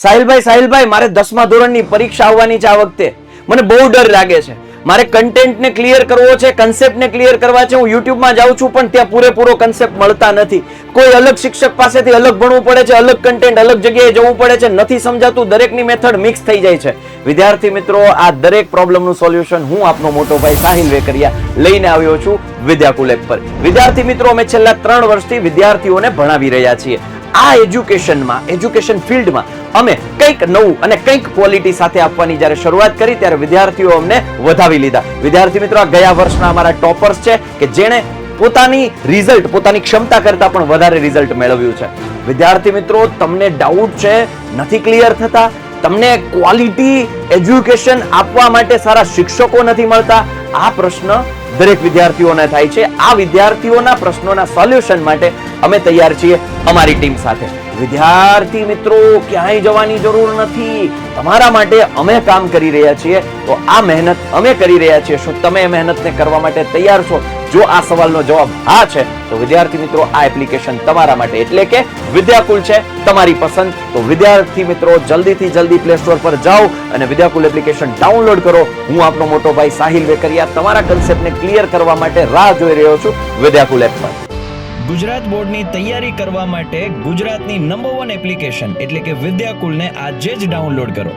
સાહિલભાઈ મારે 10મા ધોરણની પરીક્ષા આવવાની છે આ વખતે. મને બહુ ડર લાગે છે. મારે કન્ટેન્ટને ક્લિયર કરવો છે, કન્સેપ્ટને ક્લિયર કરવા છે. હું યુટ્યુબમાં જાઉં છું પણ ત્યાં પૂરેપૂરો કન્સેપ્ટ મળતા નથી. કોઈ અલગ શિક્ષક પાસેથી અલગ ભણવું પડે છે, અલગ કન્ટેન્ટ અલગ જગ્યાએ જવું પડે છે. નથી સમજાતું, દરેકની મેથડ મિક્સ થઈ જાય છે. વિદ્યાર્થી મિત્રો, આ દરેક પ્રોબ્લેમનું સોલ્યુશન હું આપનો મોટો ભાઈ સાહિલ વેકરિયા લઈને આવ્યો છું વિદ્યાકુલ એપ પર. વિદ્યાર્થી મિત્રો, અમે છેલ્લા 3 વર્ષથી વિદ્યાર્થીઓને ભણાવી રહ્યા છીએ. આ એજ્યુકેશન ફિલ્ડમાં અમે કંઈક નવું અને કંઈક ક્વોલિટી સાથે આપવાની જ્યારે શરૂઆત કરી ત્યારે વિદ્યાર્થીઓ અમને વધાવી લીધા. વિદ્યાર્થી મિત્રો, આ ગયા વર્ષના અમારા ટોપર્સ છે કે જેણે પોતાની ક્ષમતા કરતા પણ વધારે રિઝલ્ટ મેળવ્યું છે. વિદ્યાર્થી મિત્રો, તમને ડાઉટ છે, નથી ક્લિયર થતા, તમને ક્વોલિટી એજ્યુકેશન આપવા માટે સારા શિક્ષકો નથી મળતા, આ પ્રશ્ન દરેક વિદ્યાર્થીઓને થાય છે. આ વિદ્યાર્થીઓના પ્રશ્નોના સોલ્યુશન માટે અમે તૈયાર છીએ અમારી ટીમ સાથે. વિદ્યાર્થી મિત્રો, ક્યાંય જવાની જરૂર નથી. તમારા માટે અમે કામ કરી રહ્યા છીએ. તો આ મહેનત અમે કરી રહ્યા છીએ. શું તમે એ મહેનતને કરવા માટે તૈયાર છો? જો આ સવાલનો જવાબ હા છે તો વિદ્યાર્થી મિત્રો, આ એપ્લિકેશન તમારા માટે, એટલે કે વિદ્યાકુલ છે તમારી પસંદ. તો વિદ્યાર્થી મિત્રો, જલ્દીથી જલ્દી પ્લે સ્ટોર પર જાઓ અને વિદ્યાકુલ એપ્લિકેશન ડાઉનલોડ કરો. હું આપનો મોટો ભાઈ સાહિલ વેકરિયા તમારા કન્સેપ્ટને ક્લિયર કરવા માટે રાહ જોઈ રહ્યો છું વિદ્યાકુલ એપ પર. ગુજરાત બોર્ડની તૈયારી કરવા માટે ગુજરાતની નંબર 1 એપ્લિકેશન એટલે કે વિદ્યાકુલને આજે જ ડાઉનલોડ કરો.